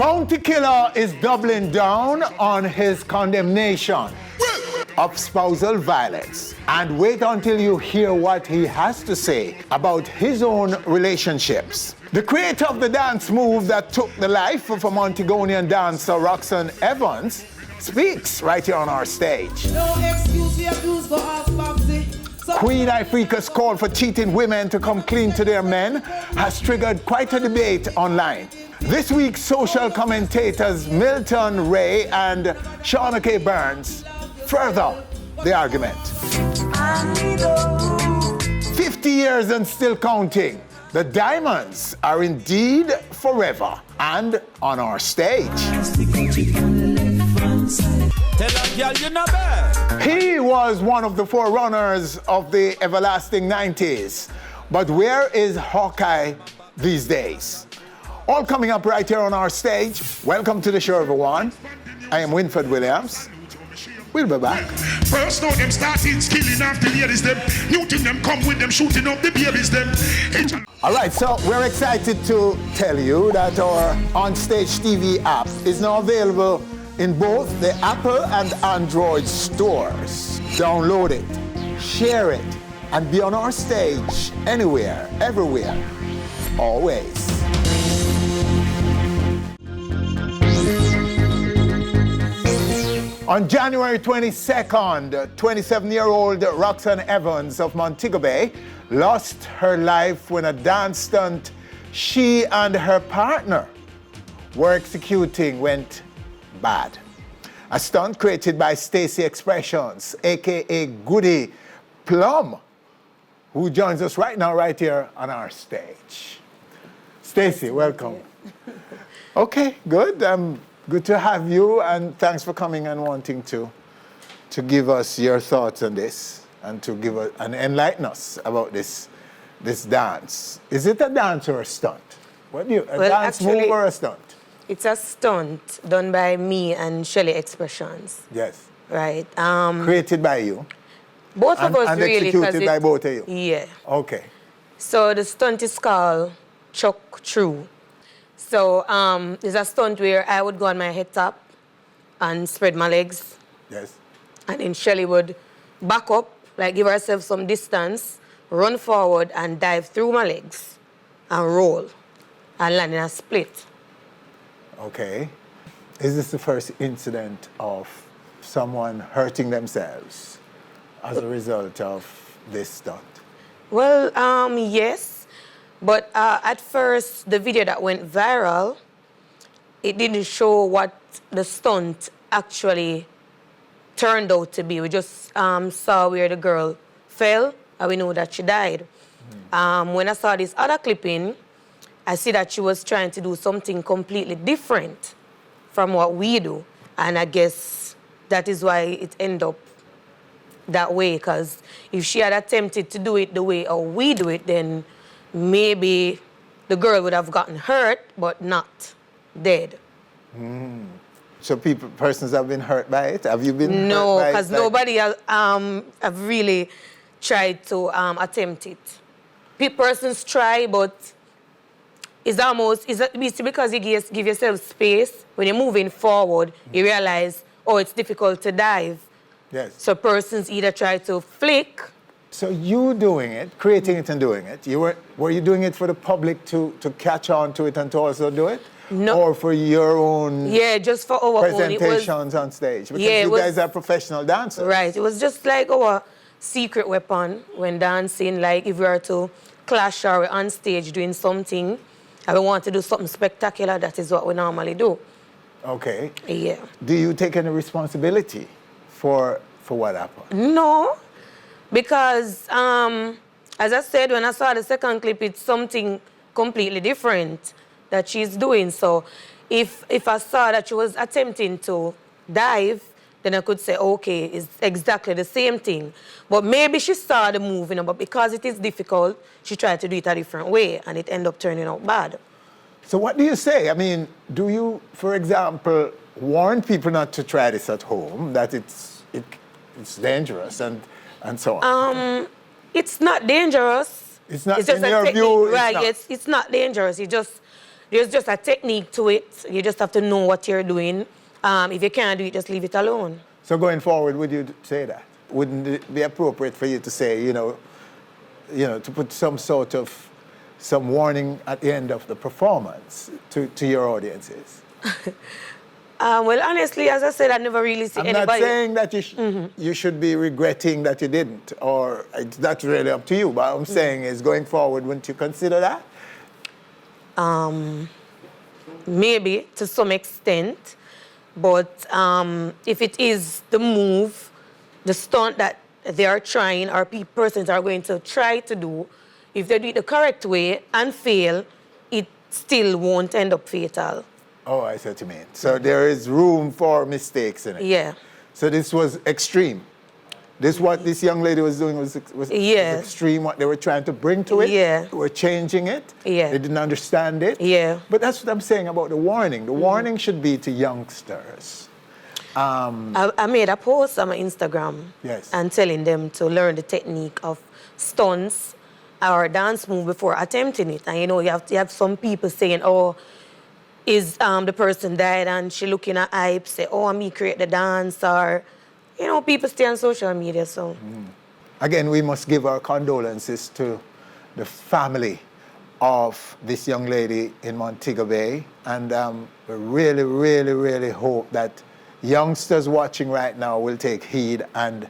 Bounty Killer is doubling down on his condemnation of spousal violence. And wait until you hear what he has to say about his own relationships. The creator of the dance move that took the life of a Montegonian dancer, Roxanne Evans, speaks right here on our stage. No excuse we abuse for us, Babsy. Queen Ifrica's call for cheating women to come clean to their men has triggered quite a debate online. This week, social commentators Milton, Ray, and Shauna-Kae Burns further the argument. 50 years and still counting. The diamonds are indeed forever and on our stage. He was one of the forerunners of the everlasting 90s. But where is Hawkeye these days? All coming up right here on our stage. Welcome to the show, everyone. I am Winford Williams. We'll be back. First know them started killing off the ladies them. Newton them come with them shooting up the babies them. All right, so we're excited to tell you that our Onstage TV app is now available in both the Apple and Android stores. Download it, share it, and be on our stage anywhere, everywhere, always. On January 22nd, 27-year-old Roxanne Evans of Montego Bay lost her life when a dance stunt she and her partner were executing went bad. A stunt created by Stacy Xpressionz, aka Goody Plum, who joins us right now, right here on our stage. Stacy, welcome. Okay, good. Good to have you, and thanks for coming and wanting to give us your thoughts on this and to give us and enlighten us about this dance. Is it a dance or a stunt? What do you dance move or a stunt? It's a stunt done by me and Xpressionz. Yes. Right. Created by you. Both of us and really. Executed by both of you. Yeah. Okay. So the stunt is called Chuck True. So it's a stunt where I would go on my head top and spread my legs. Yes. And then Shelly would back up, like give herself some distance, run forward and dive through my legs and roll and land in a split. Okay. Is this the first incident of someone hurting themselves as a result of this stunt? Well, yes. But at first, the video that went viral, it didn't show what the stunt actually turned out to be. We just saw where the girl fell, and we know that she died. When I saw this other clipping, I see that she was trying to do something completely different from what we do. And I guess that is why it ended up that way, because if she had attempted to do it the way we do it, then maybe the girl would have gotten hurt, but not dead. So persons have been hurt by it? Have you been hurt by it? No, because nobody have really tried to attempt it. Persons try, but it's almost, because you give yourself space, when you're moving forward, you realize, oh, it's difficult to dive. Yes. So persons either try to flick. So you doing it, creating it and doing it, were you doing it for the public to catch on to it and to also do it? No. Or for your own just for our presentations on stage? Because you guys are professional dancers. Right. It was just like our secret weapon when dancing. Like if we were to clash or we're on stage doing something and we want to do something spectacular, that is what we normally do. Okay. Yeah. Do you take any responsibility for what happened? No. Because, as I said, when I saw the second clip, it's something completely different that she's doing. So if I saw that she was attempting to dive, then I could say, okay, it's exactly the same thing. But maybe she saw the move, but because it is difficult, she tried to do it a different way, and it ended up turning out bad. So what do you say? I mean, do you, for example, warn people not to try this at home, that it's dangerous and so on? It's not dangerous. It's not, in your view, right, it's not dangerous. It's just There's just a technique to it. You just have to know what you're doing. If you can't do it, just leave it alone. So going forward, would you say that? Wouldn't it be appropriate for you to say, to put some warning at the end of the performance to your audiences? Well, honestly, as I said, I never really see anybody. I'm not saying that you should be regretting that you didn't, or that's really up to you. But what I'm saying is, going forward, wouldn't you consider that? Maybe, to some extent. But if it is the move, the stunt that they are trying, or persons are going to try to do, if they do it the correct way and fail, it still won't end up fatal. Oh, I see what you mean. So there is room for mistakes in it. Yeah. So this was extreme. What this young lady was doing was extreme, what they were trying to bring to it. Yeah. They were changing it. Yeah. They didn't understand it. Yeah. But that's what I'm saying about the warning. The warning should be to youngsters. I made a post on my Instagram. Yes. And telling them to learn the technique of stunts or dance move before attempting it. And you have some people saying, oh, is the person died and she looking at hype, say, oh, me create the dance, or, people stay on social media, so. Again, we must give our condolences to the family of this young lady in Montego Bay, and we really, really, really hope that youngsters watching right now will take heed and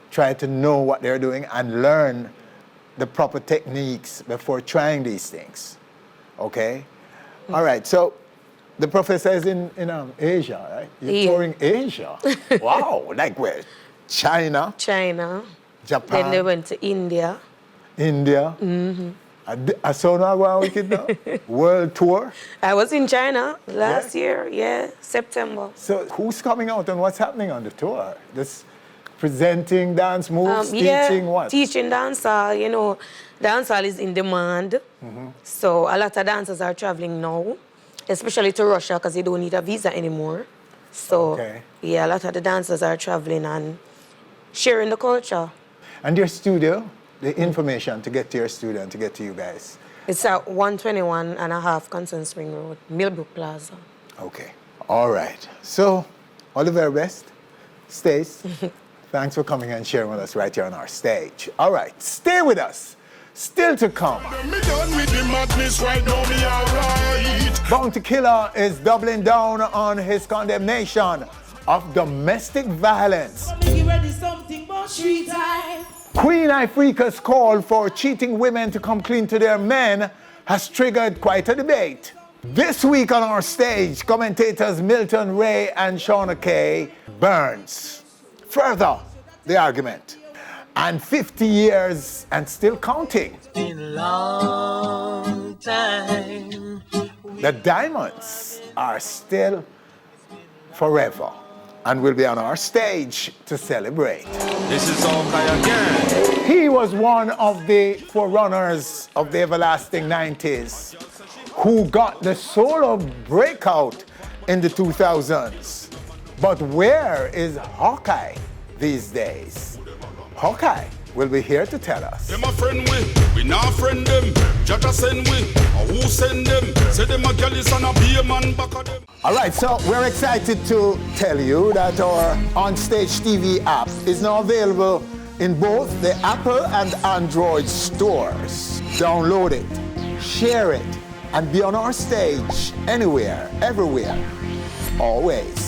try to know what they're doing and learn the proper techniques before trying these things, okay? All right, so the professor is in Asia, right? You're touring Asia. Wow, like where? China? China. Japan? Then they went to India. India? Mm-hmm. I saw now one weekend now. World tour? I was in China last year, September. So who's coming out and what's happening on the tour? Just presenting dance moves, teaching what? Teaching dancehall. Dancehall is in demand. Mm-hmm. So a lot of dancers are traveling now, especially to Russia, because they don't need a visa anymore. So, a lot of the dancers are traveling and sharing the culture. And your studio, the information to get to your studio and to get to you guys? It's at 121 and a half Constant Spring Road, Millbrook Plaza. Okay. All right. So, all the very best. Stace, thanks for coming and sharing with us right here on our stage. All right. Stay with us. Still to come. Bounty Killer is doubling down on his condemnation of domestic violence. Queen Ifrica's call for cheating women to come clean to their men has triggered quite a debate. This week on our stage, commentators Milton, Ray, and Shauna-Kae burns further the argument. And 50 years and still counting. Been a long time. The diamonds are still forever and will be on our stage to celebrate. This is Hawkeye again. He was one of the forerunners of the everlasting 90s who got the solo breakout in the 2000s. But where is Hawkeye these days? Hawkeye will be here to tell us. Them a friend we not friend them. Jaja send we, who send them? Say them a girl is on a be a man back of them. All right, so we're excited to tell you that our Onstage TV app is now available in both the Apple and Android stores. Download it, share it, and be on our stage anywhere, everywhere, always.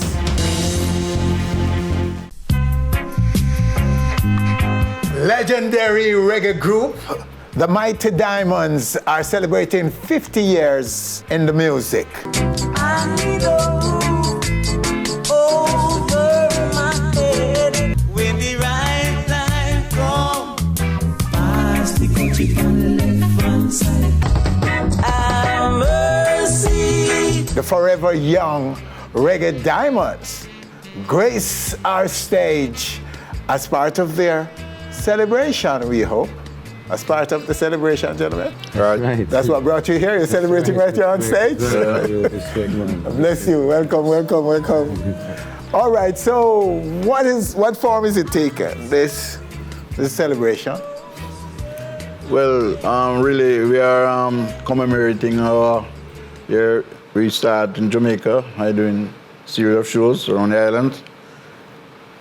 Legendary reggae group, the Mighty Diamonds, are celebrating 50 years in the music. I need over my head when the right time comes. Pass the country on the left-hand side. Have mercy. The forever young reggae diamonds grace our stage as part of their celebration, we hope. As part of the celebration, gentlemen. Right. That's what brought you here. You're celebrating right here on stage. Bless you. Welcome, welcome, welcome. All right. So, what form is it taking? This celebration? Well, really, we are commemorating our Here we start in Jamaica. I doing series of shows around the island.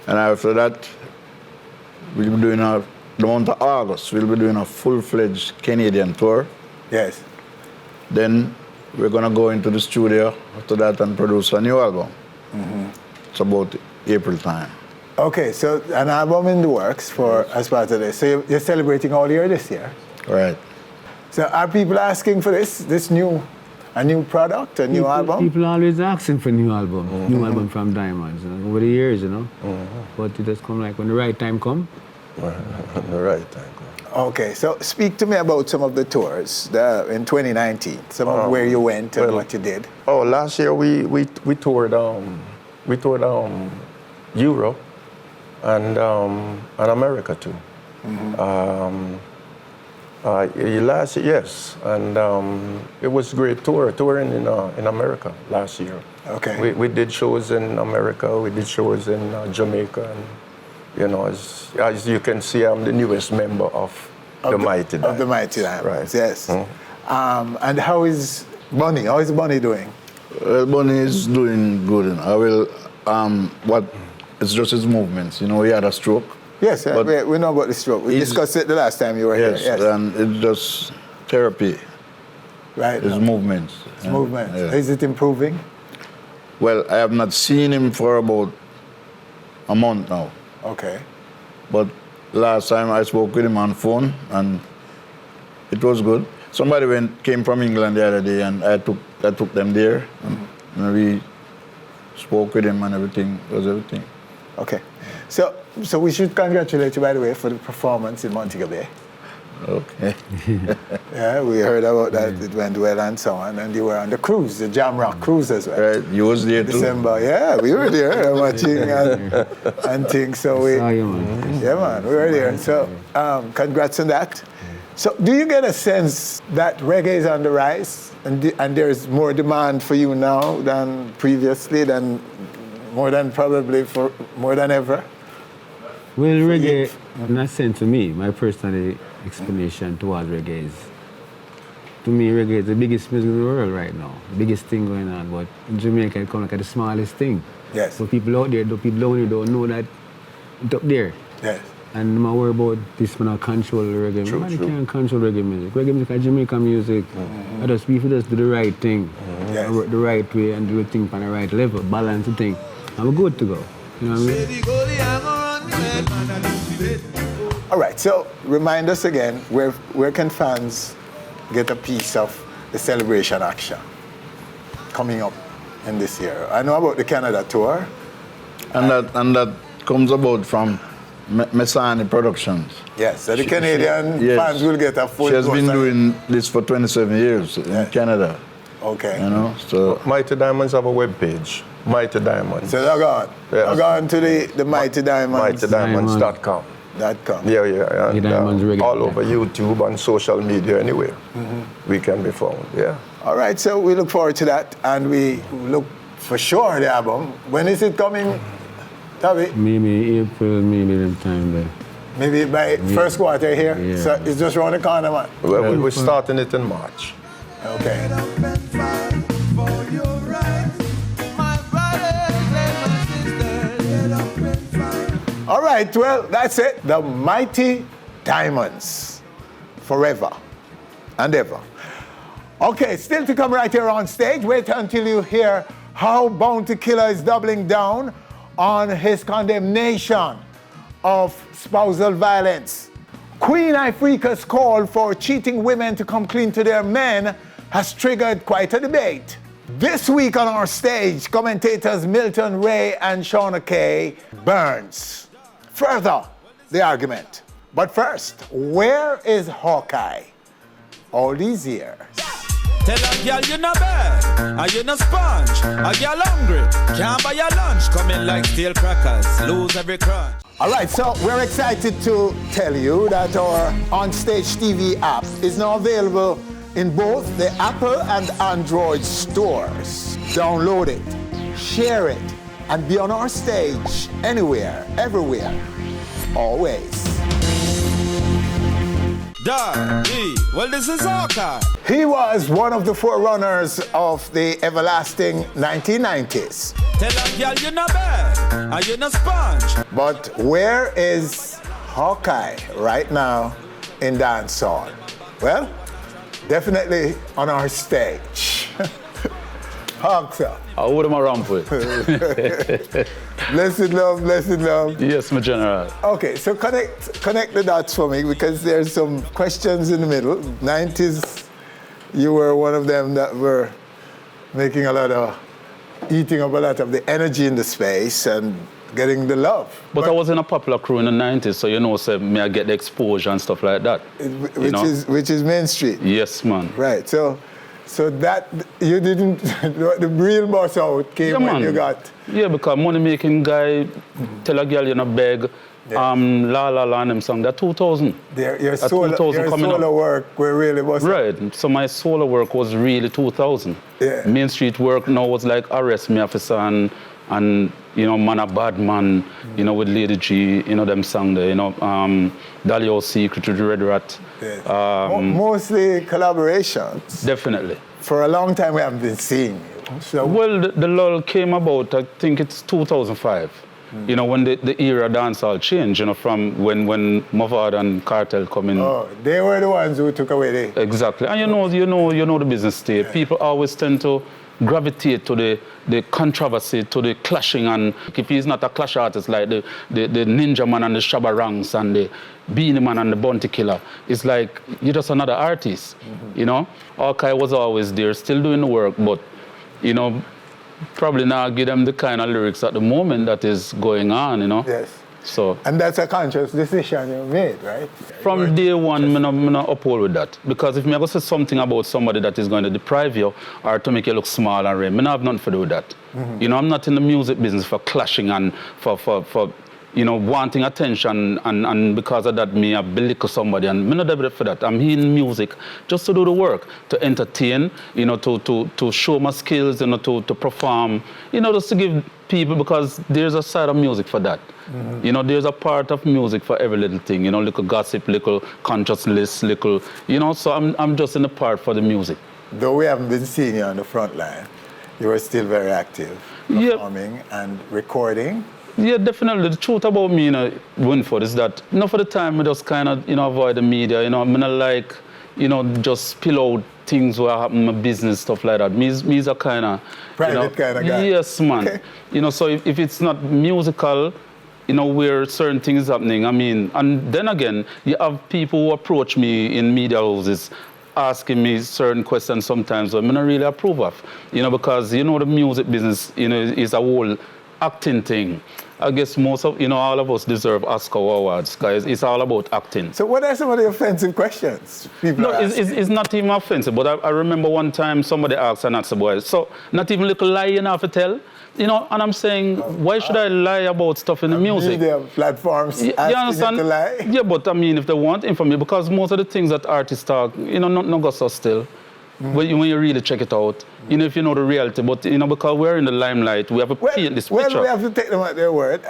And after that, we'll be doing the month of August, we'll be doing a full-fledged Canadian tour. Yes. Then we're gonna go into the studio after that and produce a new album. It's about April time. Okay, so an album in the works for as part of this. So you're celebrating all year this year. Right. So are people asking for a new product, a new album? People always asking for new album from Diamonds, over the years, But it just come like when the right time come. The right time. Okay, so speak to me about some of the tours in 2019, some of where you went and what you did. Oh, last year we toured Europe and America too. Last year, yes, and it was great touring in America last year. Okay. We did shows in America, we did shows in Jamaica, and as you can see, I'm the newest member of the Mighty Diamonds. Of the Mighty Diamonds, right. yes. And how is Bunny? How is Bunny doing? Bunny is doing good. It's just his movements. He had a stroke. Yes, we know about the stroke. We discussed it the last time you were here. Yes, and it's just therapy. Right. His movements. His movements. Yeah. Is it improving? Well, I have not seen him for about a month now. Okay. But last time I spoke with him on phone, and it was good. Somebody came from England the other day, and I took them there, and we spoke with him, and everything was everything. Okay. So we should congratulate you, by the way, for the performance in Montego Bay. Okay. Yeah, we heard about that. It went well and so on. And you were on the cruise, the Jamrock cruise as well. Right, you was there too. December, yeah, we were there watching and things. So yeah, man, we were there. So congrats on that. So do you get a sense that reggae is on the rise and there's more demand for you now than previously, more than ever? Well, reggae, in a sense to me, my personal explanation towards reggae is, to me, reggae is the biggest music in the world right now, the biggest thing going on. But in Jamaica, it comes like the smallest thing. Yes. So people out there, people down here don't know that it's up there. Yes. And no matter worry about this, man, control the reggae. Nobody can control reggae music. Reggae music is Jamaican music. I just people just do the right thing, Yes. work the right way, and do the thing on the right level, balance the thing. And we're good to go. You know what I mean? All right, so remind us again, where can fans get a piece of the celebration action coming up in this year? I know about the Canada tour. And that comes about from Messani Productions. Yes, so the Canadian fans will get a full. She has been doing this for 27 years in Canada. Okay. So Mighty Diamonds have a webpage, Mighty Diamonds. So log on. Yes. Log on to the Mighty Diamonds. MightyDiamonds.com. Yeah. And all over YouTube and social media anywhere. We can be found, All right, so we look forward to that, and we look for sure the album. When is it coming, Tavi? Maybe April, maybe the time there. Maybe by first quarter here? Yeah. So it's just around the corner, man. Well, we're starting it in March. Okay. All right, well, that's it. The Mighty Diamonds. Forever and ever. Okay, still to come right here on stage. Wait until you hear how Bounty Killer is doubling down on his condemnation of spousal violence. Queen Ifrica's call for cheating women to come clean to their men has triggered quite a debate. This week on our stage, commentators Milton, Ray, and Shauna-Kae burns further the argument. But first, where is Hawkeye all these years? Tell a girl you no bad, and you no sponge. A girl hungry, can't buy your lunch. Come in like steel crackers, lose every crunch. All right, so we're excited to tell you that our Onstage TV app is now available in both the Apple and Android stores. Download it, share it, and be on our stage anywhere, everywhere, always. Well, this is Hawkeye. He was one of the forerunners of the everlasting 1990s. Tell a girl you're not bad, and you're not sponge. But where is Hawkeye right now in dancehall? Well, definitely on our stage. Hawks up. I would have around with. Blessed love, blessed love. Yes, my general. Okay, so connect the dots for me because there's some questions in the middle. 90s, you were one of them that were making eating up a lot of the energy in the space and getting the love. But I was in a popular crew in the 90s, so you know, so may I get the exposure and stuff like that. Which is Main Street. Yes, man. Right, so that, you didn't, the real boss out came when you got... Yeah, because money making guy, tell a girl you know beg, La La La and them song, they're 2000. Your solo work were really was... Right, so my solo work was really 2000. Yeah. Main Street work now was like Arrest Me Officer and you know, Man a Bad Man, you know, with Lady G, you know, them song there, you know, Dalio Secret to the Red Rat. Yeah. Mostly collaborations. Definitely. For a long time we haven't been seeing you. So. Well, the lull came about, I think it's 2005. You know, when the era dancehall changed, you know, from when Mavad and Cartel come in. Oh, they were the ones who took away the... Exactly. And you know the business state. Yeah. People always tend to gravitate to the controversy, to the clashing, and if he's not a clash artist like the Ninja Man and the Shabba Ranks and the Beanie Man and the Bounty Killer, it's like you're just another artist, you know? Hawkeye was always there, still doing the work, but, you know, probably not give them the kind of lyrics at the moment that is going on, you know? Yes. So. And that's a conscious decision you made, right? From day one, I'm not uphold with that. Because if I go say something about somebody that is going to deprive you or to make you look small and rare, I have nothing to do with that. You know, I'm not in the music business for clashing and for you know, wanting attention and because of that, me I belittle somebody and I'm not there for that. I'm in music just to do the work, to entertain, you know, to show my skills, you know, to perform, you know, just to give people, because there's a side of music for that. You know, there's a part of music for every little thing, you know, little gossip, little consciousness, little, you know, so I'm just in the part for the music. Though we haven't been seeing you on the front line, you are still very active, performing and recording. Yeah, definitely. The truth about me, you know, Winford, is that, you know, for the time, I just kind of, you know, avoid the media. You know, I'm not like, you know, just spill out things where happen in my business, stuff like that. Me's a kind of... Private kind of guy. Yes, man. Okay. You know, so if it's not musical, you know, where certain things happening, I mean, and then again, you have people who approach me in media houses asking me certain questions sometimes that I don't really approve of. You know, because, you know, the music business, you know, is a whole acting thing. I guess most of, you know, all of us deserve Oscar awards, guys. It's all about acting. So what are some of the offensive questions people No, it's not even offensive, but I remember one time somebody asked an answer boy, so not even little lie you have to tell, you know, and I'm saying, why should I lie about stuff in the music? Media platforms asking you to lie? Yeah, but I mean, if they want information, because most of the things that artists talk, you know, not go so still. When you really check it out, you know, if you know the reality, but, you know, because we're in the limelight, we have to paint this picture. Well, we have to take them at their word.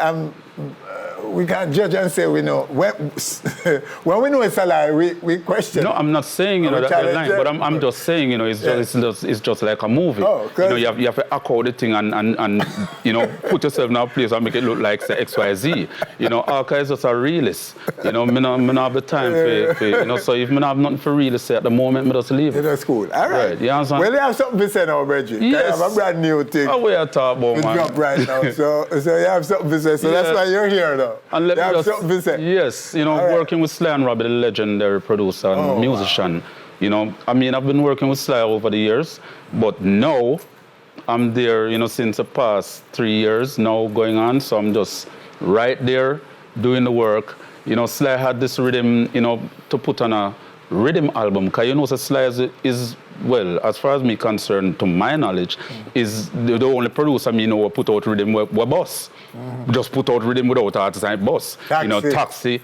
We can't judge and say we know. When we know it's a lie, we question. No, I'm not saying, you know, that they're lying, but I'm just saying, you know, it's just like a movie. Oh, you know, you have to echo the thing and you know, put yourself in a place and make it look like, say, XYZ. You know, Hawkeye is just a realist. You know, I don't have the time for, you know, so if I have nothing for real to say at the moment, I just leave it. That's cool. All right. You understand? Well, you have something to say now, Bridget. Yes. I have a brand new thing. Oh, we are talking about, man. Drop right now. So you have something to say. So that's why you're here, though. And let me just, something to say. Yes, you know, working with Sly and Robbie, the legendary producer and musician. Wow. You know, I mean, I've been working with Sly over the years, but now I'm there, you know, since the past 3 years now going on. So I'm just right there doing the work. You know, Sly had this rhythm, you know, to put on a rhythm album. Because you know, so Sly is, well, as far as me concerned, to my knowledge, is the only producer me know who put out rhythm with boss. Just put out rhythm without artist and boss. Taxi. You know, Taxi,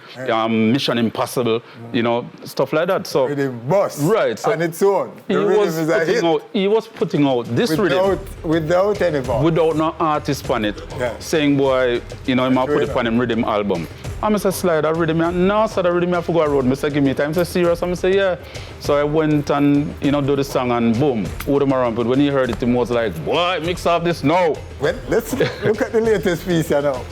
Mission Impossible, you know, stuff like that. So rhythm boss. Right. So on its own. He was putting out this rhythm. Without any boss. Without no artist on it. Yeah. Saying, boy, you know, I might put it on him rhythm album. I said, slide, I read me. No, sir, I read me, I forgot road. I said, give me time. I said, serious? I said, yeah. So I went and, do the song and boom, Who Them Around. But when he heard it, he was like, boy, mix up this now. Well, let's look at the latest piece, you know.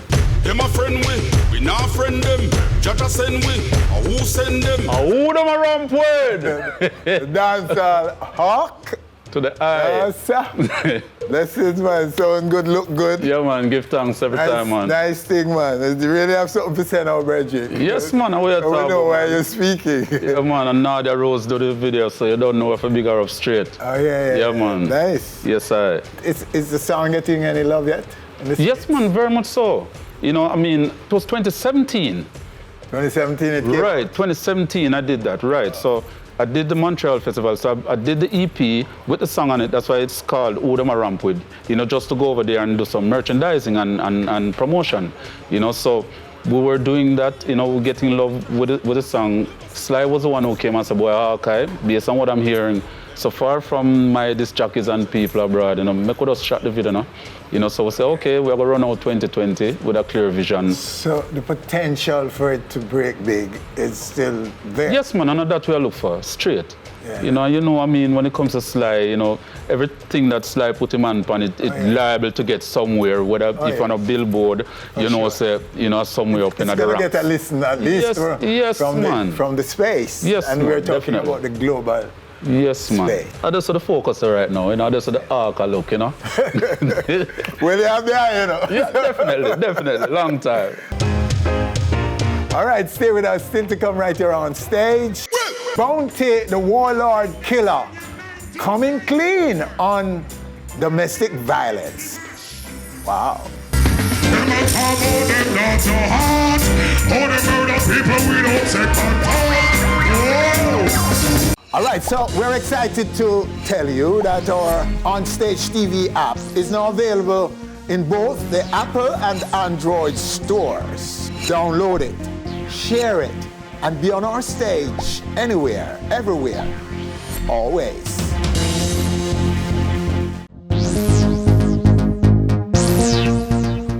Them a friend we not friend them. Jaja send we, who send them? Who Them Around with? Dancer Hawk. To the eye. Yes, sir. Lessons, man. Sound good, look good. Yeah, man. Give thanks every time, man. Nice thing, man. You really have something to say now, Bridget. Yes, man. I know why you're speaking. Yeah, man. And Nadia Rose do the video, so you don't know if a bigger up straight. Oh, yeah. Yeah, man. Nice. Yes, sir. Is the song getting any love yet? Yes, man. Very much so. It was 2017. 2017 it came? Right. 2017 I did that. Right. So I did the Montreal Festival, so I did the EP with the song on it. That's why it's called Who Them Around with. Just to go over there and do some merchandising and promotion. So we were doing that. We're getting love with the song. Sly was the one who came and said, boy, Hawkeye, based on what I'm hearing so far from my disc jockeys and people abroad, we could just shot the video, So we say, okay, we're gonna run out 2020 with a clear vision. So the potential for it to break big is still there? Yes, man, and that's what I look for, straight. Yeah. When it comes to Sly, everything that Sly put him on it's liable to get somewhere, whether if on a billboard, somewhere up in the ranks. It's gonna get a listen at least from the space. Yes, and man, we're talking definitely. about the global. Yes, man. I just the focus right now, I just the arc I look, Well, you have the eye, Yeah, definitely, long time. All right, stay with us. Still to come right here on stage. Bounty, the warlord killer, coming clean on domestic violence. Wow. All right, so we're excited to tell you that our Onstage TV app is now available in both the Apple and Android stores. Download it, share it, and be on our stage anywhere, everywhere, always.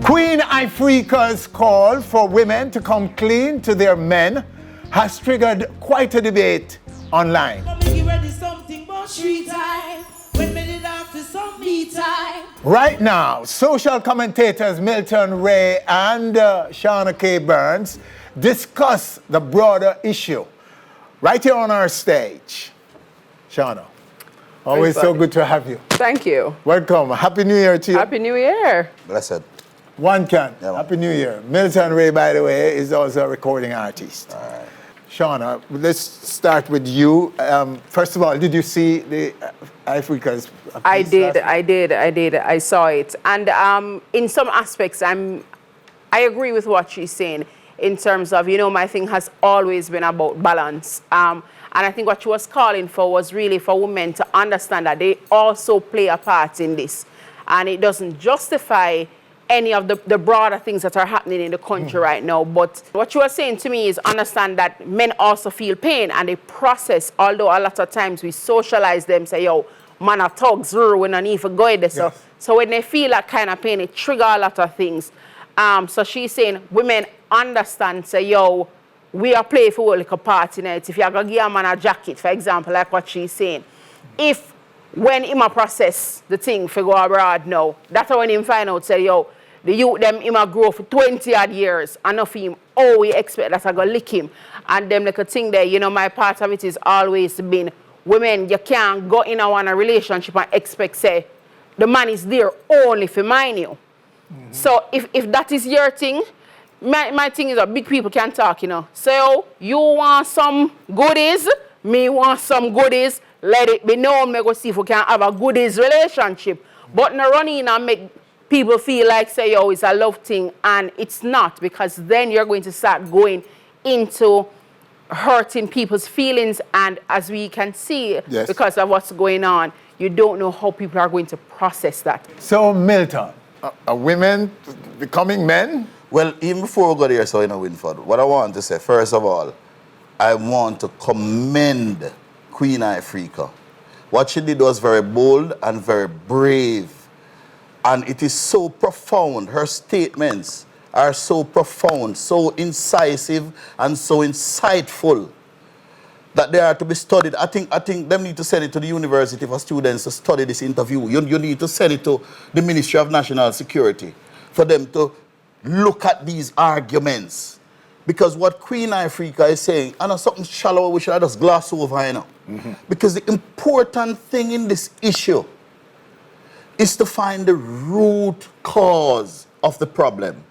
Queen Ifrica's call for women to come clean to their men has triggered quite a debate online. Right now, social commentators Milton, Ray, and Shauna-Kae Burns discuss the broader issue right here on our stage. Shauna, always so good to have you. Thank you. Welcome. Happy New Year to you. Happy New Year. Blessed. One can. Yeah, Happy New Year. Milton Ray, by the way, is also a recording artist. All right. Shauna, let's start with you. First of all, did you see the Ifrica's? I did. I saw it. And in some aspects, I agree with what she's saying in terms of, my thing has always been about balance. And I think what she was calling for was really for women to understand that they also play a part in this. And it doesn't justify any of the broader things that are happening in the country right now. But what you are saying to me is understand that men also feel pain and they process, although a lot of times we socialize them, say, yo, man are thugs, we don't need to go there. So when they feel that kind of pain, it triggers a lot of things. So she's saying women understand, say, yo, we are playing for like a party night. If you're going to give a man a jacket, for example, like what she's saying, when him a process the thing for go abroad now, that's when him find out, say, yo, the youth them him a grow for 20 odd years, and of him, we expect that I go lick him. And them like a thing there, my part of it is always been, women, you can't go in a relationship and expect, say, the man is there only for mine you. So if that is your thing, my thing is that big people can talk, So you want some goodies, me want some goodies, let it be known, me go see if we can have a goodies relationship. But no run in and make people feel like, say, yo, it's a love thing, and it's not, because then you're going to start going into hurting people's feelings, and as we can see, because of what's going on, you don't know how people are going to process that. So, Milton, are women becoming men? Well, even before we go there, so Winford, what I want to say, first of all, I want to commend Queen Ifrica. What she did was very bold and very brave. And it is so profound. Her statements are so profound, so incisive, and so insightful that they are to be studied. I think them need to send it to the university for students to study this interview. You need to send it to the Ministry of National Security for them to look at these arguments. Because what Queen Ifrica is saying, I know something shallow we should just gloss over, you know. Because the important thing in this issue is to find the root cause of the problem.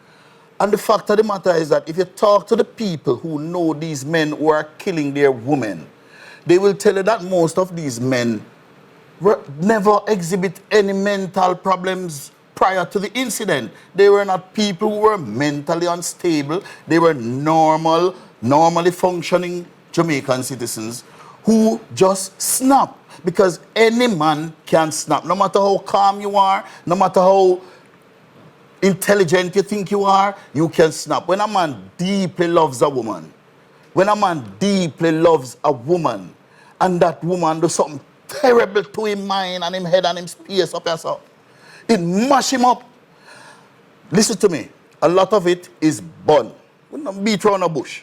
And the fact of the matter is that if you talk to the people who know these men who are killing their women, they will tell you that most of these men never exhibit any mental problems prior to the incident. They were not people who were mentally unstable. They were normally functioning Jamaican citizens who just snap. Because any man can snap. No matter how calm you are, no matter how intelligent you think you are, you can snap. When a man deeply loves a woman, and that woman does something terrible to him mind and him head and him space up yourself, it mash him up. Listen to me. A lot of it is bun. We don't beat around a bush.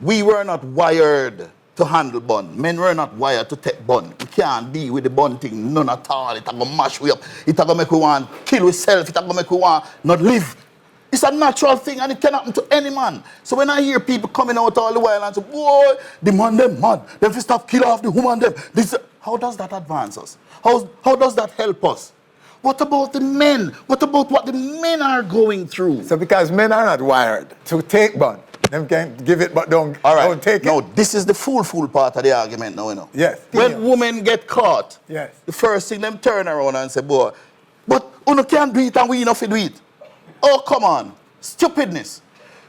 We were not wired to handle bun. Men were not wired to take bun. We can't deal with the bun thing, none at all. It's going to mash we up. It's going to make we want kill ourselves. It's going to make we want not live. It's a natural thing and it can happen to any man. So when I hear people coming out all the while and say, boy, the man them mad. They have to stop kill off the woman them. How does that advance us? How does that help us? What about the men? What about what the men are going through? So because men are not wired to take bun. Them can give it but don't take it. No, this is the fool part of the argument now, you know. Yes. When women get caught, yes, the first thing them turn around and say, boy, but you can't do it and we enough to do it. Oh, come on. Stupidness.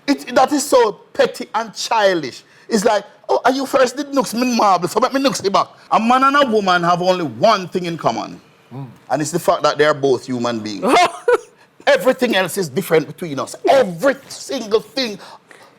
That is so petty and childish. It's like, oh, are you first did nooks me marble, so let me nooks back. A man and a woman have only one thing in common. And it's the fact that they are both human beings. Everything else is different between us. Every single thing.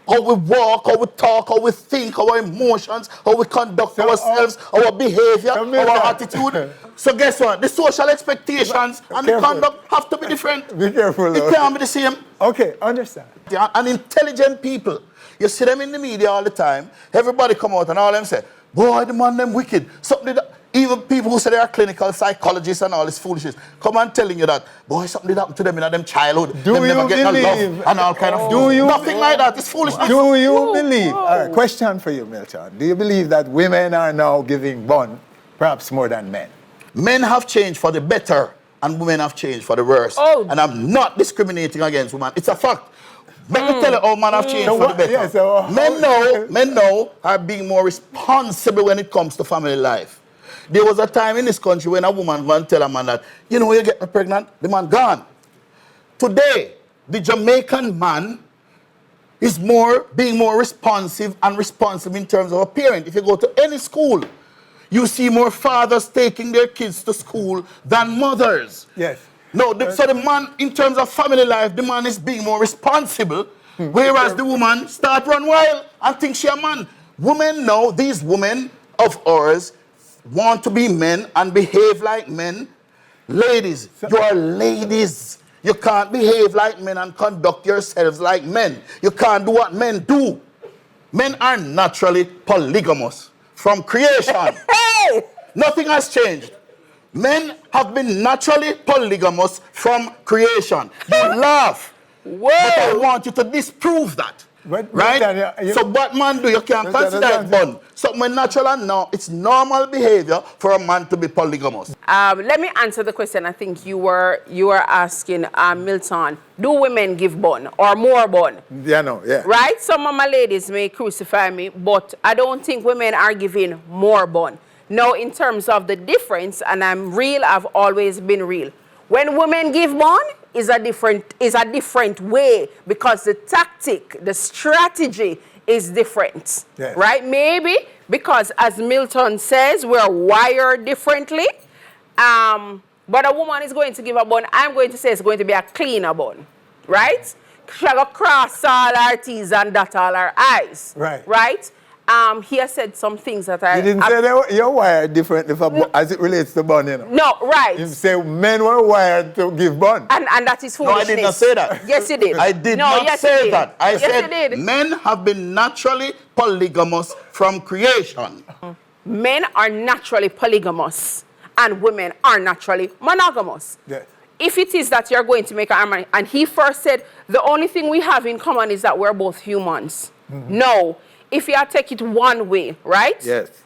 How we walk, how we talk, how we think, our emotions, how we conduct ourselves, our behavior, our attitude. So guess what? The social expectations and the conduct have to be different. Be careful. It can't be the same. Okay, understand. And intelligent people, you see them in the media all the time. Everybody come out and all them say, boy, the man them wicked. Something that, even people who say they are clinical psychologists and all this foolishness, come on telling you that, boy, something did happen to them in their childhood. Do them you never get no believe? love and all kind of nothing like that. It's foolishness. Do you believe? All right, question for you, Milton. Do you believe that women are now giving bun perhaps more than men? Men have changed for the better and women have changed for the worse. And I'm not discriminating against women. It's a fact. Let me tell you how men have changed for the better. Yeah, men now are being more responsible when it comes to family life. There was a time in this country when a woman went to tell a man that, you know, you get pregnant, the man gone. Today, the Jamaican man is being more responsive and responsible in terms of a parent. If you go to any school, you see more fathers taking their kids to school than mothers. Yes. No, so the man, in terms of family life, the man is being more responsible, whereas the woman start run wild and think she a man. Women now, these women of ours, want to be men and behave like men. Ladies, you are ladies. You can't behave like men and conduct yourselves like men. You can't do what men do. Men are naturally polygamous from creation. Nothing has changed. Men have been naturally polygamous from creation. You laugh. But I want you to disprove that. Right? So what man do? You can't consider it bun. Something natural and now it's normal behavior for a man to be polygamous. Let me answer the question. I think you were asking Milton, do women give bun or more bun? Yeah, no, yeah. Right? Some of my ladies may crucify me, but I don't think women are giving more bun. Now, in terms of the difference, and I'm real, I've always been real. When women give bun, is a different way because the tactic, the strategy is different, yes. Right? Maybe because, as Milton says, we're wired differently. But a woman is going to give a bun. I'm going to say it's going to be a cleaner bun, right? She's going to cross all our T's and dot all our I's, right? Right? he has said some things that I... You didn't say you're wired differently as it relates to bun, you know. No, right. You say men were wired to give bun. And that is No, foolishness. I did not say that. Yes, you did. I did No, not yes, say you did. that. I Yes, said you did. men have been naturally polygamous from creation. Men are naturally polygamous and women are naturally monogamous. Yes. If it is that you're going to make an harmony, and he first said, the only thing we have in common is that we're both humans. No. If you take it one way, right? Yes.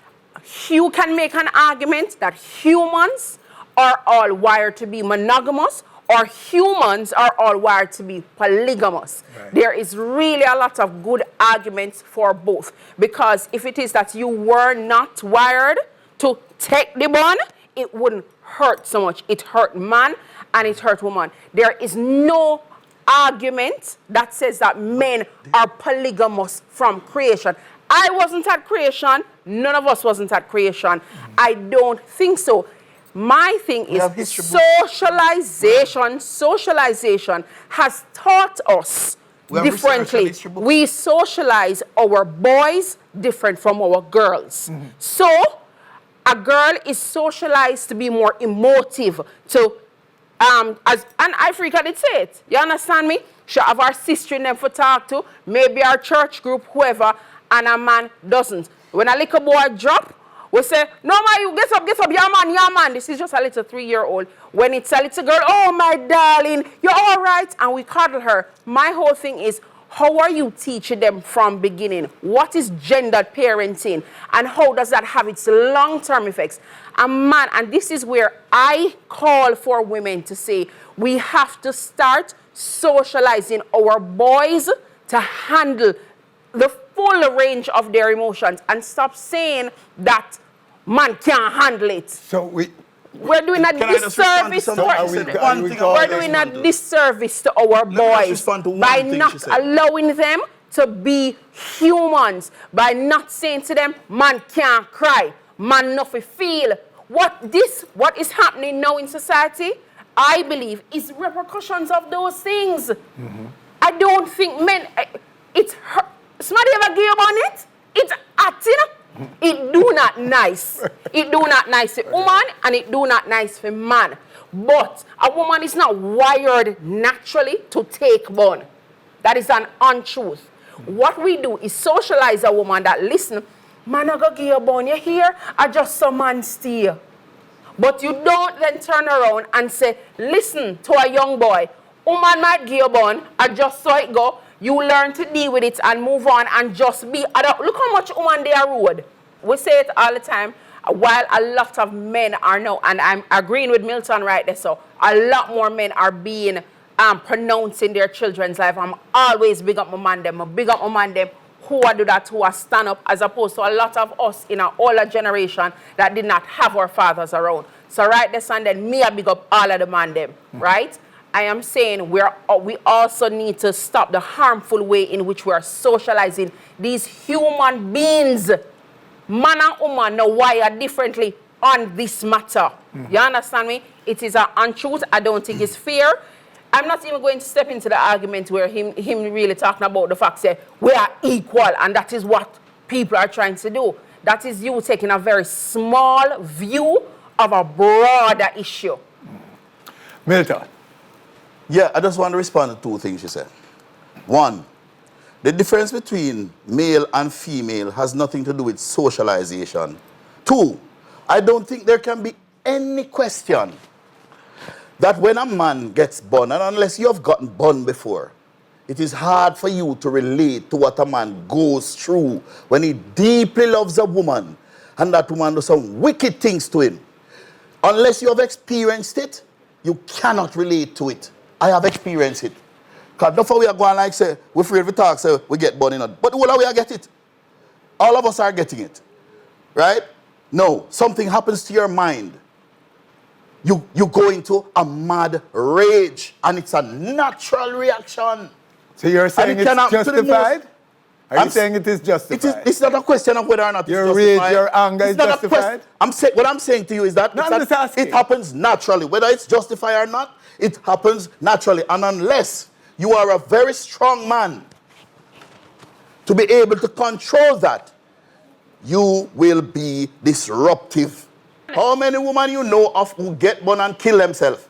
You can make an argument that humans are all wired to be monogamous or humans are all wired to be polygamous. Right. There is really a lot of good arguments for both. Because if it is that you were not wired to take the bond, it wouldn't hurt so much. It hurt man and it hurt woman. There is no argument that says that men are polygamous from creation. I wasn't at creation. None of us wasn't at creation. I don't think so. My thing is socialization. Socialization has taught us differently. We socialize our boys different from our girls. So a girl is socialized to be more emotive, to and Ifrica did say it. You understand me? She have our sister in them for talk to, maybe our church group, whoever, and a man doesn't. When a little boy drop, we say, no man, you get up, yeah man. This is just a little 3-year-old. When it's a little girl, oh my darling, you're all right, and we cuddle her. My whole thing is, how are you teaching them from beginning? What is gendered parenting? And how does that have its long-term effects? And man, and this is where I call for women to say, we have to start socializing our boys to handle the full range of their emotions and stop saying that man can't handle it. So we're doing a disservice to our boys by not allowing them to be humans, by not saying to them, man can't cry, man nothing feel. What is happening now in society, I believe, is repercussions of those things. I don't think men, it's hurt. Somebody ever give up on it? It's acting. It do not nice. It do not nice for woman and it do not nice for man. But a woman is not wired naturally to take bun. That is an untruth. What we do is socialize a woman that, listen, man, I go give you bun, you hear? I just saw man steal. But you don't then turn around and say, listen to a young boy, woman might give you bun, I just saw it go. You learn to deal with it and move on and just be adult. Look how much women they are rude. We say it all the time. While a lot of men are now, and I'm agreeing with Milton right there, so a lot more men are being pronouncing their children's life. I'm always big up my man them. I big up my man them who are do that, who are stand up, as opposed to a lot of us in our older generation that did not have our fathers around. So right there, and then me I big up all of the man them, right? I am saying we also need to stop the harmful way in which we are socializing these human beings. Man and woman now wired differently on this matter. You understand me? It is an untruth. I don't think it's fair. I'm not even going to step into the argument where him really talking about the fact that we are equal and that is what people are trying to do. That is you taking a very small view of a broader issue. Milton. Yeah, I just want to respond to 2 things you said. 1, the difference between male and female has nothing to do with socialization. 2, I don't think there can be any question that when a man gets born, and unless you have gotten born before, it is hard for you to relate to what a man goes through when he deeply loves a woman and that woman does some wicked things to him. Unless you have experienced it, you cannot relate to it. I have experienced it. Because not for we are going like say, we're afraid we talk, say we get born in it. But all of we are get it. All of us are getting it. Right? No, something happens to your mind. You go into a mad rage. And it's a natural reaction. So you're saying it's justified? Are you saying it is justified? It's not a question of whether or not it's justified. Your rage, your anger is justified? What I'm saying to you is that, it happens naturally. Whether it's justified or not, it happens naturally. And unless you are a very strong man to be able to control that, you will be disruptive. How many women you know of who get born and kill themselves?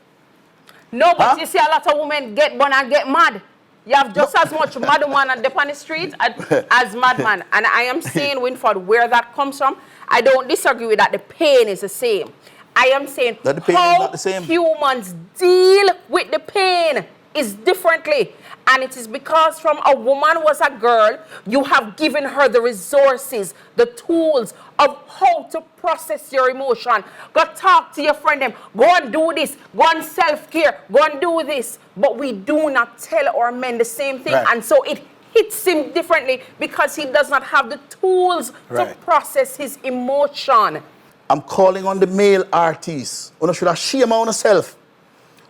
No, but you see a lot of women get born and get mad. You have just as much mad woman on the street as madman. And I am saying, Winford, where that comes from, I don't disagree with that. The pain is the same. I am saying that the pain is not the same. Humans deal with the pain is differently. And it is because from a woman was a girl, you have given her the resources, the tools of how to process your emotion. Go talk to your friend them. Go and do this. Go and self-care. Go and do this. But we do not tell our men the same thing. Right. And so it hits him differently because he does not have the tools to process his emotion. I'm calling on the male artists. You should have shame on yourself.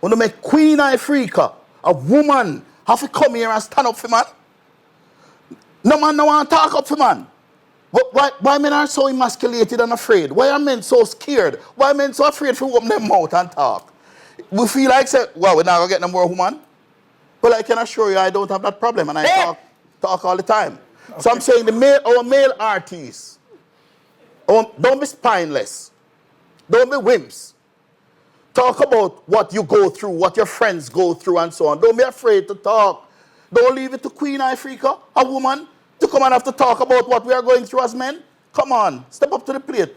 You make Queen Ifrica, a woman, have to come here and stand up for man. No man no want to talk up for man. Why men are so emasculated and afraid? Why are men so scared? Why are men so afraid to open their mouth and talk? We feel like, say, well, we're not going to get no more woman. Well, I can assure you I don't have that problem and I talk all the time. Okay. So I'm saying our male artists, don't be spineless. Don't be wimps. Talk about what you go through, what your friends go through, and so on. Don't be afraid to talk. Don't leave it to Queen Ifrica, a woman, to come and have to talk about what we are going through as men. Come on, step up to the plate.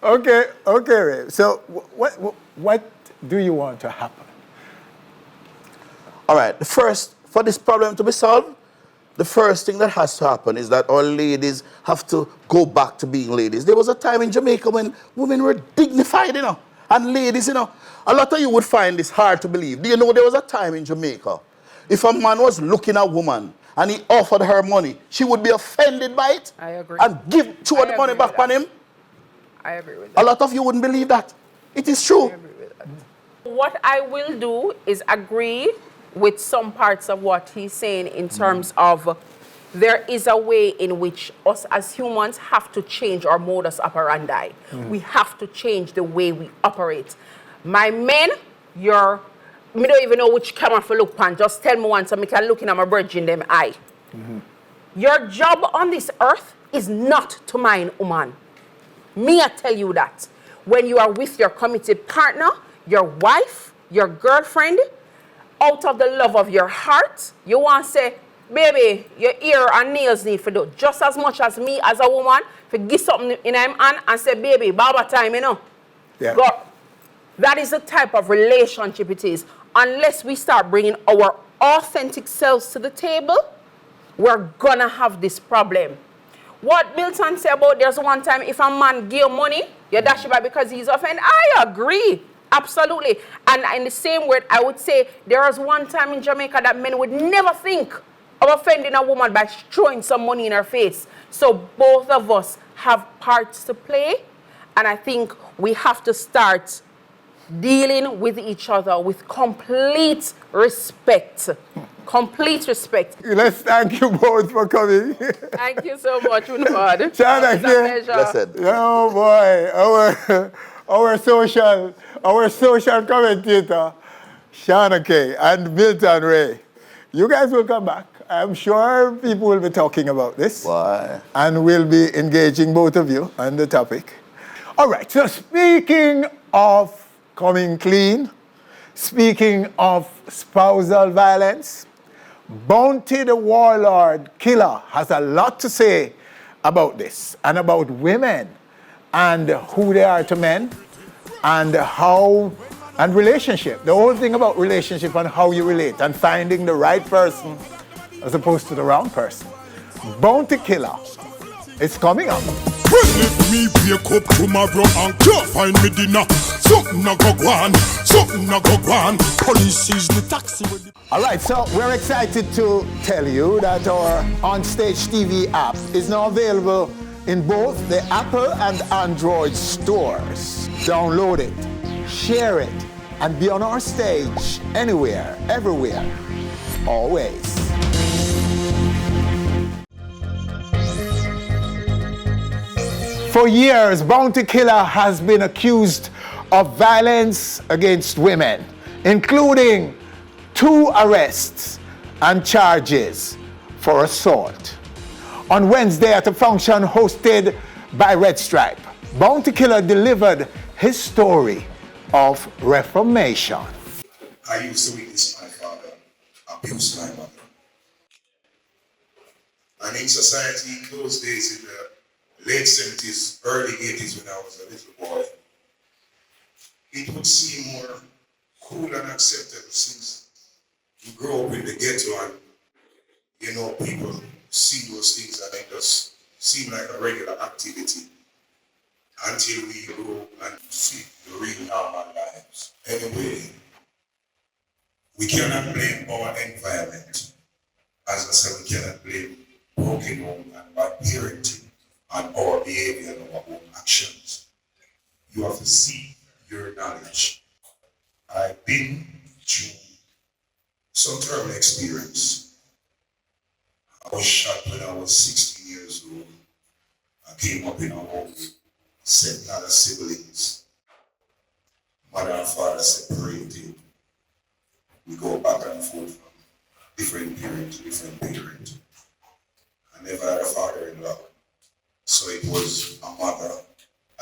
Okay, Ray. So what do you want to happen? All right, for this problem to be solved, the first thing that has to happen is that our ladies have to go back to being ladies. There was a time in Jamaica when women were dignified, and ladies, a lot of you would find this hard to believe. Do you know there was a time in Jamaica, if a man was looking at a woman and he offered her money, she would be offended by it. I agree. And give two of the money back on him. I agree with that. A lot of you wouldn't believe that. It is true. I agree with that. What I will do is agree with some parts of what he's saying in terms of there is a way in which us as humans have to change our modus operandi. We have to change the way we operate. My men, me don't even know which camera to look on. Just tell me one so I can look in at my bridge in them eye. Your job on this earth is not to mind woman. Me, I tell you that. When you are with your committed partner, your wife, your girlfriend, out of the love of your heart, you want to say, baby, your ear and nails need to do just as much as me as a woman to give something in him hand and say, baby, barber time, Yeah. But that is the type of relationship it is. Unless we start bringing our authentic selves to the table, we're going to have this problem. What Milton said about there's one time if a man give money, you dash it back because he's offended. I agree. Absolutely. And in the same word, I would say there was one time in Jamaica that men would never think of offending a woman by throwing some money in her face. So both of us have parts to play. And I think we have to start dealing with each other with complete respect. Complete respect. Let's thank you both for coming. Thank you so much, Winford. Shauna-Kae. Blessed. Oh boy, our social commentator, Shauna-Kae and Milton Ray. You guys will come back. I'm sure people will be talking about this. Why? And we'll be engaging both of you on the topic. All right, so speaking of coming clean, speaking of spousal violence, Bounty the Warlord Killer has a lot to say about this and about women and who they are to men and relationship. The whole thing about relationship and how you relate and finding the right person as opposed to the wrong person. Bounty Killer is coming up. Well, if me wake up tomorrow and can't find me dinner, something a go on. Police is the taxi with the... All right, so we're excited to tell you that our Onstage TV app is now available in both the Apple and Android stores. Download it, share it, and be on our stage anywhere, everywhere, always. For years, Bounty Killer has been accused of violence against women, including 2 arrests and charges for assault. On Wednesday at a function hosted by Red Stripe. Bounty Killer delivered his story of reformation. I used to witness my father abuse my mother. And in society in those days, in the late 70s, early 80s, when I was a little boy, it would seem more cool and acceptable since you grow up in the ghetto and, you know, people see those things and it just seem like a regular activity until we grow and see the real normal lives. Anyway, we cannot blame our environment. As I said, we cannot blame broken home and bad parenting on our behavior and our own actions. You have to see your knowledge. I've been through some terrible experience. I was shot when I was 16 years old. I came up in a home with 7 other siblings. Mother and father separated. We go back and forth from different parent to different parent. I never had a father-in-law. So it was a mother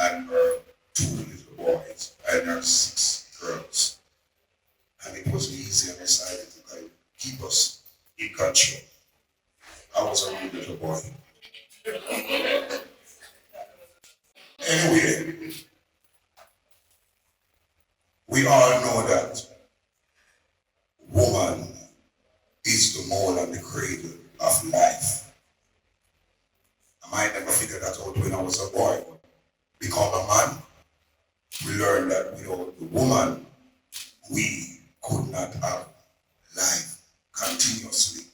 and her 2 little boys and her 6 girls. And it was easy and decided to kind of keep us in control. I was a wee little boy. Anyway, we all know that woman is the mold and the cradle of life. I might never figure that out when I was a boy. Become a man, we learned that without the woman, we could not have life continuously.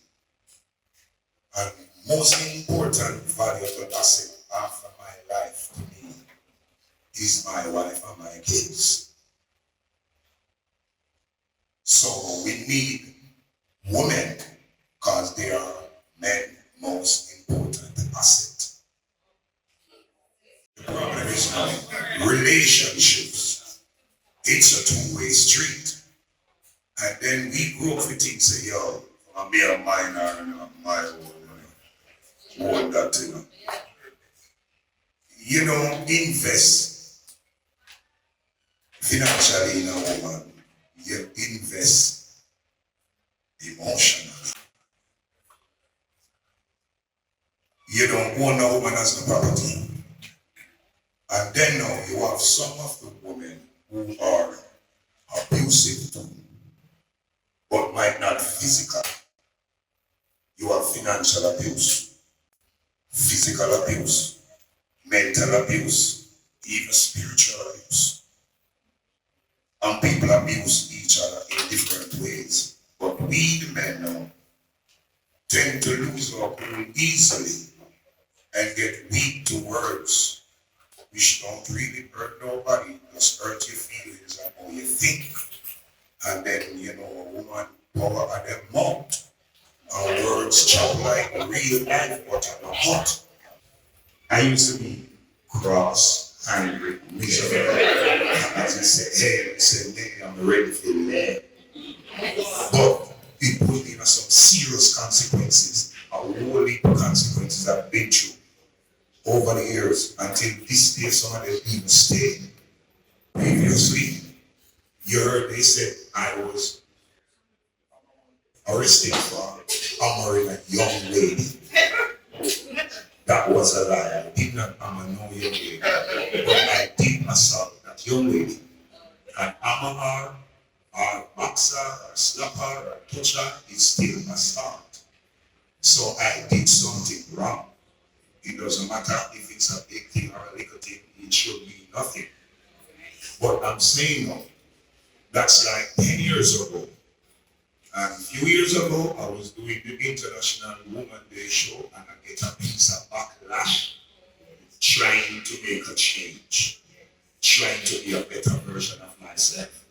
And most important valuable asset after my life to me is my wife and my kids. So we need women because they are men's most important asset. The problem is now relationships. It's a two-way street. And then we grow up with things say, yo, I'm a minor and my own that, you know. You don't invest financially in a woman. You invest emotionally. You don't own a woman as a property. And then now you have some of the women who are abusive too, but might not physical. You have financial abuse, physical abuse, mental abuse, even spiritual abuse. And people abuse each other in different ways. But we, the men now, tend to lose our cool easily and get weak to words which don't really hurt nobody, just hurt your feelings and how you think. And then, you know, a woman power at their mouth. Our words chop like real life water in the hot. I used to be cross, angry, miserable. As I said, hey, I said, hey, I'm ready for the But it put me in some serious consequences, a whole heap of consequences I've been through over the years until this day some of them even stayed. Previously, you heard they said I was arrested for hammering a young lady. That was a lie. I did not hammer no young lady. But I did assault that young lady. And hammer her, or box her, or slap her, or touch her is still assault. So I did something wrong. It doesn't matter if it's a big thing or a little thing, it should be nothing. But I'm saying now, that's like 10 years ago. And a few years ago, I was doing the International Woman Day show and I get a piece of backlash trying to make a change, trying to be a better version of myself,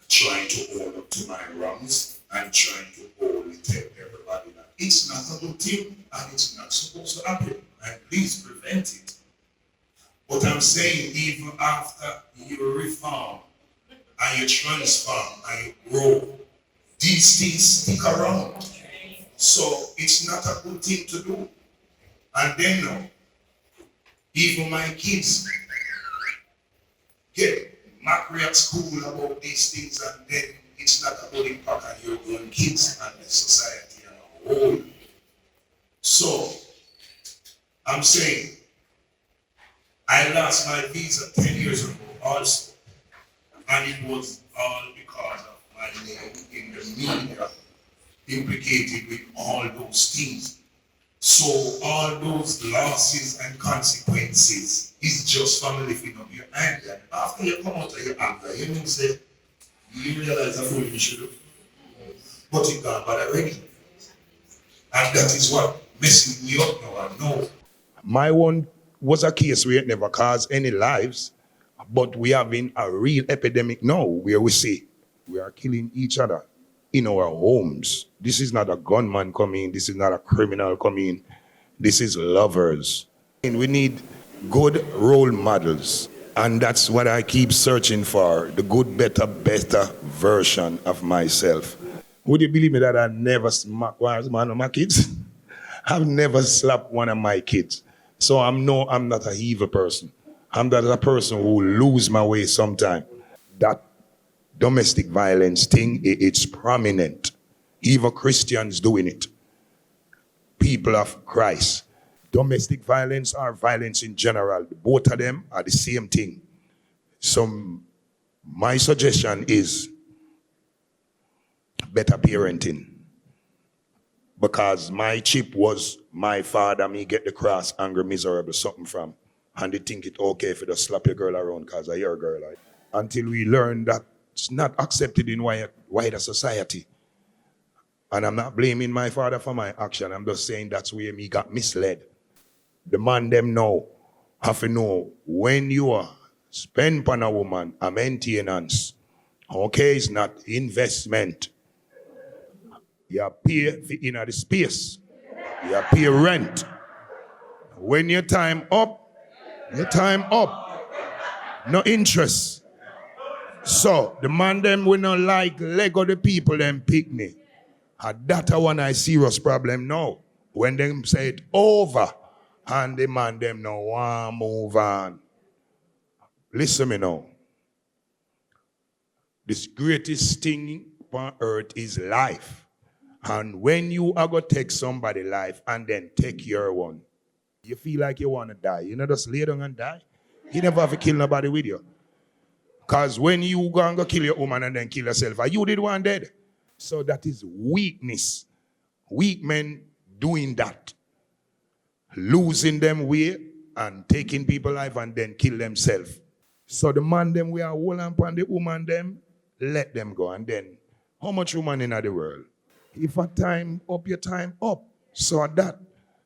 trying to own up to my wrongs and trying to boldly tell everybody that it's not a good thing and it's not supposed to happen. And please prevent it. But I'm saying even after you reform and you transform and you grow, these things stick around. So it's not a good thing to do. And then now, Even my kids get macro at school about these things, and then it's not about impact on your own kids and the society as a whole. So, I'm saying, I lost my visa 10 years ago also, and it was all because of my name in the media implicated with all those things. So all those losses and consequences is just from lifting up your anger. And after you come out of your anger, you know, say, you realize that's what you should do. But it gone bad already. And that is what messing me up now. I know. My one was a case where it never caused any lives, but we are in a real epidemic now where we see we are killing each other in our homes. This is not a gunman coming, this is not a criminal coming, this is lovers. And we need good role models, and that's what I keep searching for, the good, better version of myself. Would you believe me that I never smacked one of my kids? I've never slapped one of my kids. So I'm not a evil person. I'm not a person who lose my way sometime. That domestic violence thing, it's prominent. Even Christians doing it. People of Christ. Domestic violence or violence in general, both of them are the same thing. So my suggestion is better parenting. Because my chip was my father, me get the cross, angry, miserable, something from. And they think it okay if you just slap your girl around because of your girl. Until we learn that it's not accepted in wider society. And I'm not blaming my father for my action. I'm just saying that's where me got misled. The man them know, have to know, when you are spend on a woman, a maintenance, okay, it's not investment. You pay for inner the space. You pay rent. When your time up, no interest. So the man them will not like Lego the people them pick me. And that one I serious problem now. When them say it over, and the man them no want move on. Listen me now. This greatest thing on earth is life. And when you are going to take somebody's life and then take your one, you feel like you want to die. You know, just lay down and die. You never have to kill nobody with you. Because when you go kill your woman and then kill yourself, you did one dead. So that is weakness. Weak men doing that. Losing them way and taking people's life and then kill themselves. So the man them we are holding upon the woman them, let them go. And then, how much woman in the world? If a time up, your time up. So that,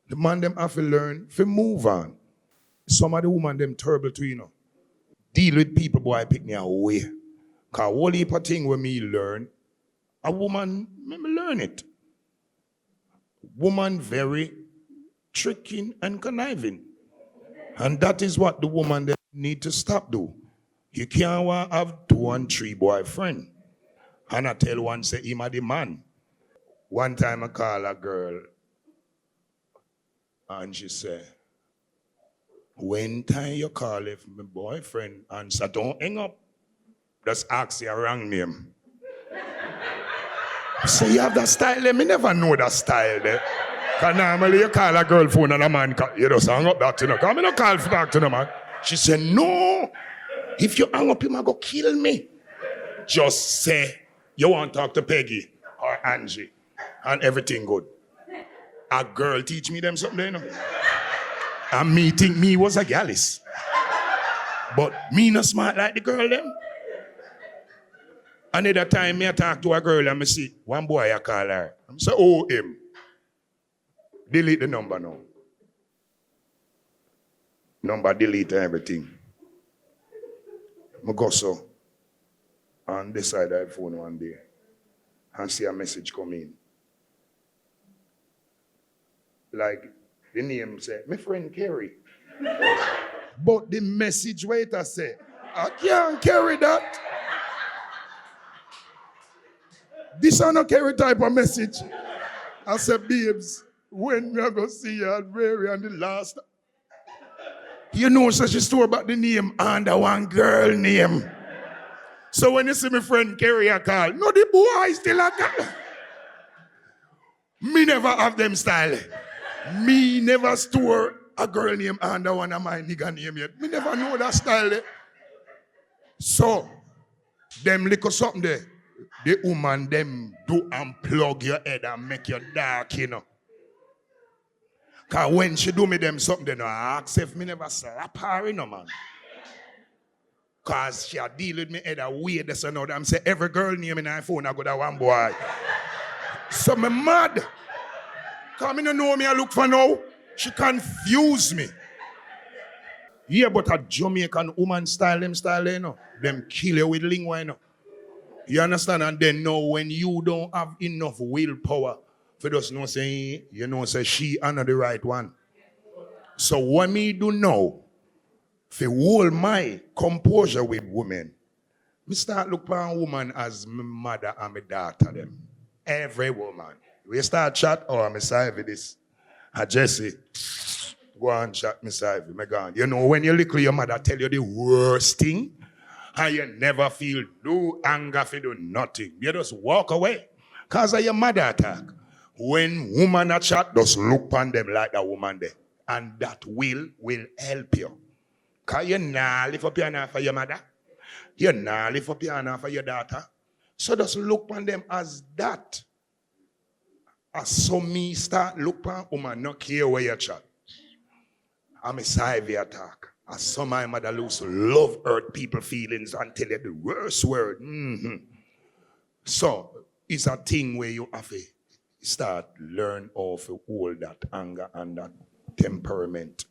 the man them have to learn to move on. Some of the woman them terrible too, you know. Deal with people, boy, pick me away. Because whole heap of thing when me learn, a woman, let me learn it. Woman very tricking and conniving. And that is what the woman them need to stop do. You can't have 2 and 3 boyfriend. And I tell one, say, him a the man. One time I call a girl and she said, when time you call if my boyfriend answer, don't hang up. Just ask your wrong name. So you have that style there? Me never know that style there. Because normally you call a girl phone and a man, you just hang up that, you know. Because I don't call for back to the man. She said, no. If you hang up him, I go kill me. Just say, you want to talk to Peggy or Angie. And everything good. A girl teach me them something, you know. And me think me was a gallus. But me not smart like the girl them. Another time me I talk to a girl and me see one boy I call her. I say, oh him. Delete the number now. Number delete and everything. I go so. And decide I phone one day. And see a message come in. Like the name say, my friend Kerry. But the message waiter say, I can't carry that. This is not carry type of message. I said, babes, when we are going to see you at Mary and the last. You know, so she store back the name under one girl name. So when you see my friend carry a call, no, the boy still a call. Me never have them style. Me never store a girl name under one of my nigga name yet. Me never know that style. So, them little something there. The woman them do unplug your head and make you dark, you know. Cause when she do me them something, then I ask if me never slap her, you know, man. Cause she a deal with me head a weird this and I'm say every girl name in her phone I got that one boy. So me mad. Cause me no know me I look for now. She confuse me. Yeah, but a Jamaican woman style, you know. Them kill you with lingua, you know. You understand? And then now when you don't have enough willpower for just know say, you know, say she honor the right one. So what me do now, for hold my composure with women, me start look upon woman as my mother and my daughter them. Every woman. We start chat, oh, I'm sorry for this. Jesse, go and chat me sorry for me gone. You know, when you little, your mother tell you the worst thing, and you never feel no anger for do nothing. You just walk away. Because of your mother attack. When woman a chat, just look upon them like that woman there. And that will help you. Because you nah lift up your hand for your mother. You nah lift up your hand for your daughter. So just look upon them as that. As so me start look upon woman, not care where you chat. I'm a side attack. As some my mother used to love hurt people feelings and tell you the worst word. Mm-hmm. So it's a thing where you have to start learn how to hold that anger and that temperament.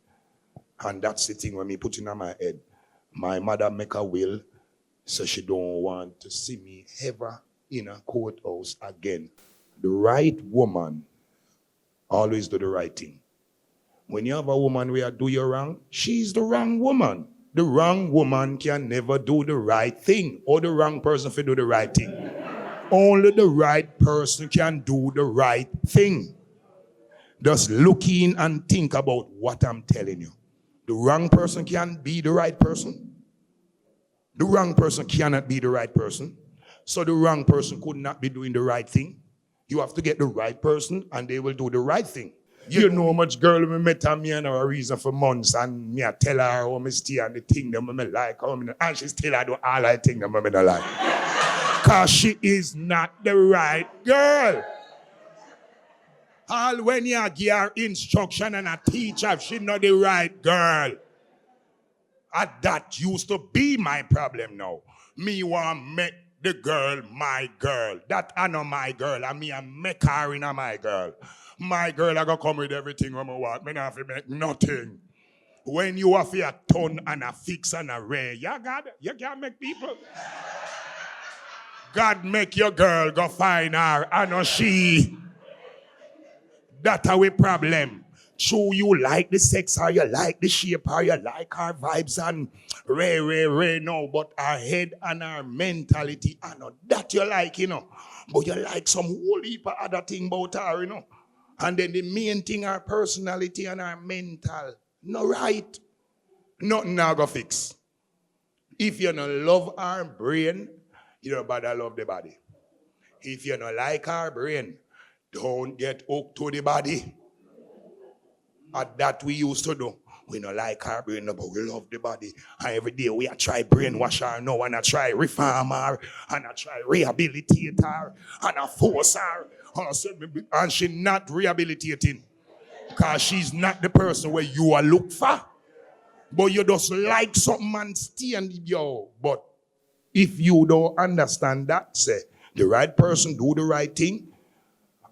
And that's the thing when me put in my head. My mother make a will, so she don't want to see me ever in a courthouse again. The right woman always do the right thing. When you have a woman where do you wrong, she's the wrong woman. The wrong woman can never do the right thing, or the wrong person for do the right thing. Only the right person can do the right thing. Just look in and think about what I'm telling you. The wrong person can be the right person. The wrong person cannot be the right person. So the wrong person could not be doing the right thing. You have to get the right person and they will do the right thing. You know how much girl me met and me and her a reason for months and me I tell her how me stay and the thing that me like, and she still I do all I think that me don't like. Cause she is not the right girl. All when you give her instruction and a teach her, she not the right girl. And that used to be my problem now. Me want make the girl my girl. That I know my girl and me I make her in a my girl. My girl I go come with everything when I want. Me not have to make nothing. When you have a ton and a fix and a ray, you can't make people. God make your girl go find her and not she. That's our problem. True, you like the sex or you like the shape or you like her vibes and ray, no. But her head and her mentality, I know that you like, you know. But you like some whole heap of other thing about her, you know. And then the main thing, her personality and her mental. No right. Nothing now go fix. If you don't love her brain, you don't bother love the body. If you don't like her brain, don't get hooked to the body. And that we used to do. We don't like her brain, but we love the body. And every day we try brainwash her now, and I try reform her, and I try rehabilitate her, and I force her. And she's not rehabilitating. Because she's not the person where you are look for. But you just like something and stand yo. But if you don't understand that, say, the right person do the right thing.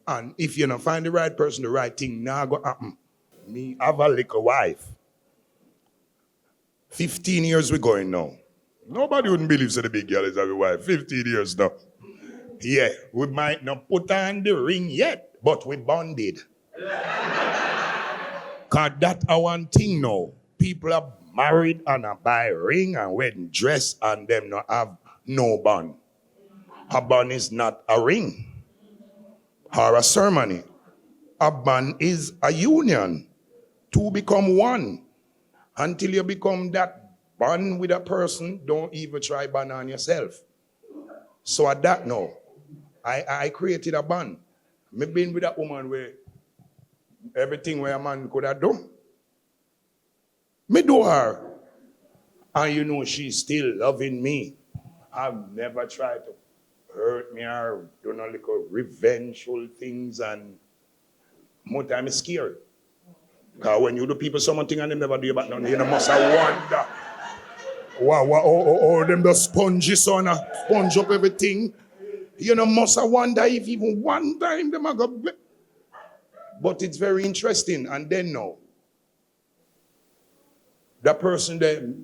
And if you don't find the right person, the right thing now go happen. Me have a little wife. 15 years we going now. Nobody wouldn't believe so the big girl is have a wife. 15 years now. Yeah, we might not put on the ring yet, but we bonded. Cause that a one thing now. People are married and a buy ring and wedding dress and them not have no bond. A bond is not a ring or a ceremony. A bond is a union. Two become one. Until you become that bond with a person, don't even try bond on yourself. So at that now, I created a bond. Me been with a woman where everything where a man could have done. Me do her. And you know she's still loving me. I've never tried to hurt me or do no little revengeful things, and more time is scared. Because when you do people something and them never do you back down, you must have wonder. Wow, them the sponges on sponge up everything. You know, must have wonder if even one time them are go. But it's very interesting. And then now, the person that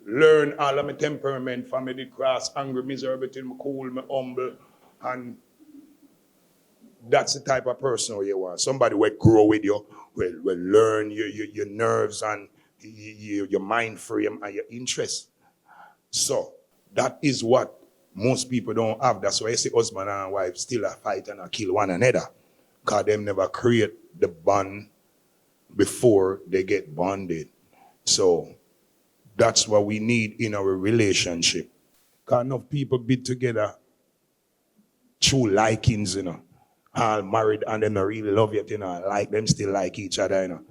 learn all of my temperament, family, cross, angry, miserable, me cool, me humble, and that's the type of person you want. Somebody will grow with you, will learn your nerves and your mind frame and your interests. So that is what most people don't have. That's why I say husband and wife still a fight and a kill one another. Because them never create the bond before they get bonded. So that's what we need in our relationship. Because enough people be together through likings, you know. All married and them not really love yet, you know. Like them still like each other, you know.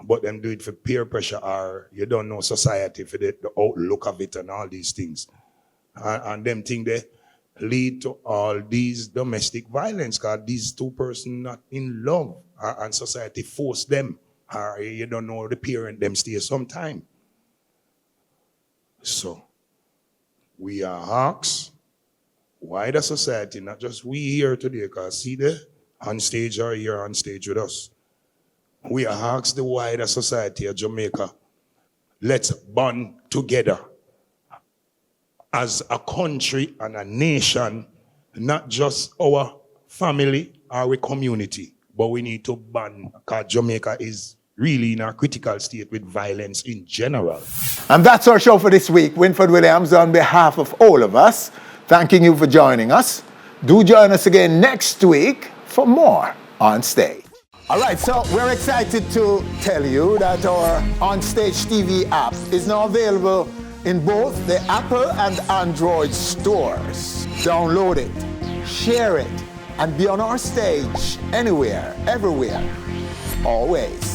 But them do it for peer pressure or you don't know society for the outlook of it and all these things. And them things they lead to all these domestic violence because these two persons not in love and society force them. Or you don't know the parent them stay sometime. So, we are asked, wider society, not just we here today, because see the Onstage are here on stage with us. We are asked the wider society of Jamaica, let's bond together as a country and a nation, not just our family or our community, but we need to bond because Jamaica is really in a critical state with violence in general. And that's our show for this week. Winford Williams, on behalf of all of us, thanking you for joining us. Do join us again next week for more On Stage. All right, so we're excited to tell you that our Onstage TV app is now available in both the Apple and Android stores. Download it, share it, and be on our stage anywhere, everywhere, always.